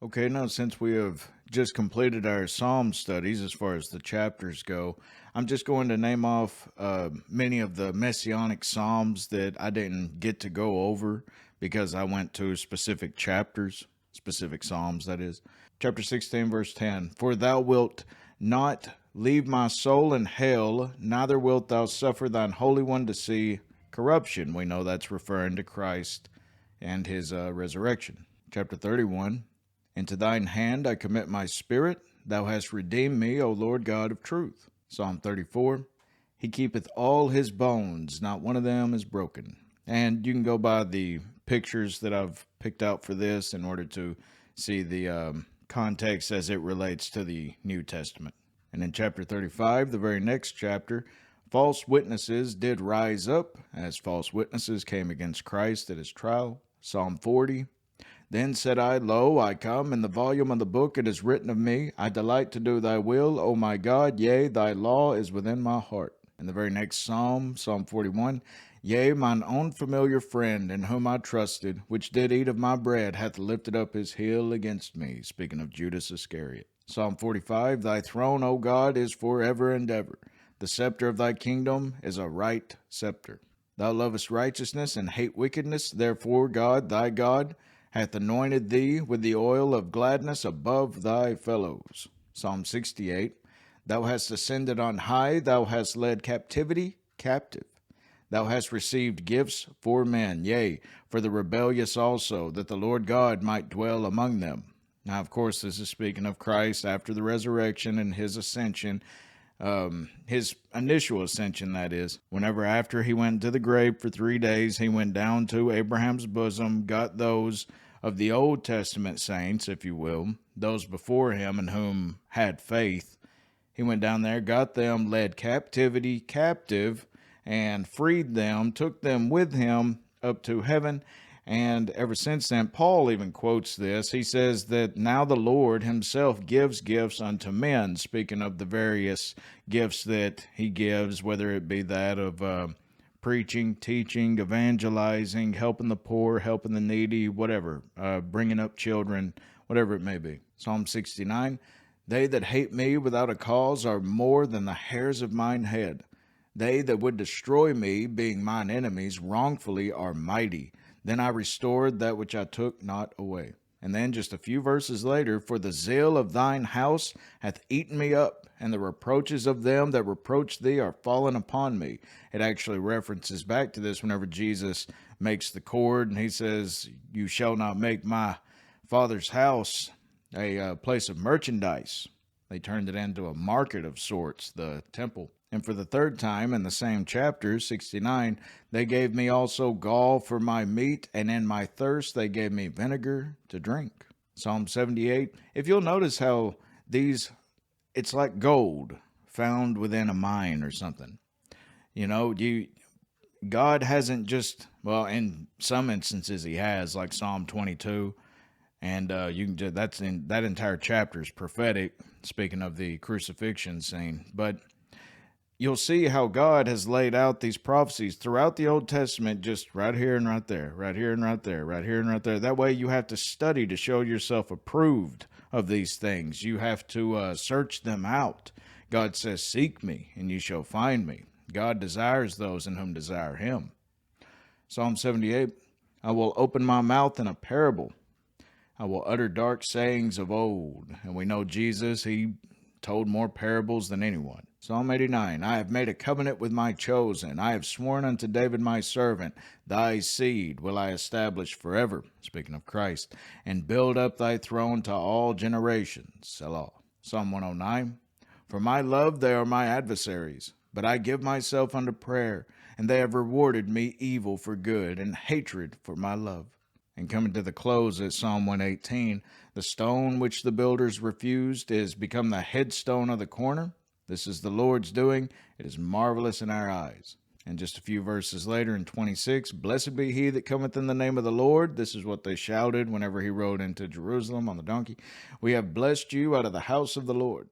Okay, now since we have just completed our Psalm studies as far as the chapters go, I'm just going to name off many of the Messianic Psalms that I didn't get to go over because I went to specific chapters, specific Psalms, that is. Chapter 16, verse 10. For thou wilt not leave my soul in hell, neither wilt thou suffer thine Holy One to see corruption. We know that's referring to Christ and his resurrection. Chapter 31. Into thine hand I commit my spirit. Thou hast redeemed me, O Lord God of truth. Psalm 34. He keepeth all his bones, not one of them is broken. And you can go by the pictures that I've picked out for this in order to see the context as it relates to the New Testament. And in chapter 35, the very next chapter, false witnesses did rise up, as false witnesses came against Christ at his trial. Psalm 40. Then said I, Lo, I come, in the volume of the book it is written of me, I delight to do thy will, O my God, yea, thy law is within my heart. In the very next psalm, Psalm 41, Yea, mine own familiar friend, in whom I trusted, which did eat of my bread, hath lifted up his heel against me, speaking of Judas Iscariot. Psalm 45, Thy throne, O God, is forever and ever. The scepter of thy kingdom is a right scepter. Thou lovest righteousness and hate wickedness, therefore God, thy God, hath anointed thee with the oil of gladness above thy fellows. Psalm 68. Thou hast ascended on high, thou hast led captivity captive. Thou hast received gifts for men, yea, for the rebellious also, that the Lord God might dwell among them. Now, of course, this is speaking of Christ after the resurrection and his ascension, his initial ascension, that is. Whenever after he went to the grave for 3 days, he went down to Abraham's bosom, got those of the Old Testament saints, if you will, those before him and whom had faith. He went down there, got them, led captivity captive, and freed them, took them with him up to heaven. And ever since then, Paul even quotes this. He says that now the Lord himself gives gifts unto men, speaking of the various gifts that he gives, whether it be that of preaching, teaching, evangelizing, helping the poor, helping the needy, whatever, bringing up children, whatever it may be. Psalm 69, They that hate me without a cause are more than the hairs of mine head. They that would destroy me, being mine enemies, wrongfully are mighty. Then I restored that which I took not away. And then just a few verses later, For the zeal of thine house hath eaten me up, and the reproaches of them that reproach thee are fallen upon me. It actually references back to this whenever Jesus makes the cord, and he says, You shall not make my Father's house a place of merchandise. They turned it into a market of sorts, the temple. And for the third time in the same chapter, 69, they gave me also gall for my meat, and in my thirst they gave me vinegar to drink. Psalm 78, if you'll notice how it's like gold found within a mine or something. You know, God hasn't just, well, in some instances he has, like Psalm 22, and that entire chapter is prophetic, speaking of the crucifixion scene. But you'll see how God has laid out these prophecies throughout the Old Testament, just right here and right there, right here and right there, right here and right there. That way you have to study to show yourself approved of these things. You have to search them out. God says, Seek me, and you shall find me. God desires those in whom desire him. Psalm 78, I will open my mouth in a parable. I will utter dark sayings of old. And we know Jesus, he told more parables than anyone. Psalm 89, I have made a covenant with my chosen. I have sworn unto David my servant, Thy seed will I establish forever, speaking of Christ, and build up thy throne to all generations. Selah. Psalm 109, For my love they are my adversaries, but I give myself unto prayer, and they have rewarded me evil for good, and hatred for my love. And coming to the close at Psalm 118, the stone which the builders refused is become the headstone of the corner. This is the Lord's doing. It is marvelous in our eyes. And just a few verses later in 26, Blessed be he that cometh in the name of the Lord. This is what they shouted whenever he rode into Jerusalem on the donkey. We have blessed you out of the house of the Lord.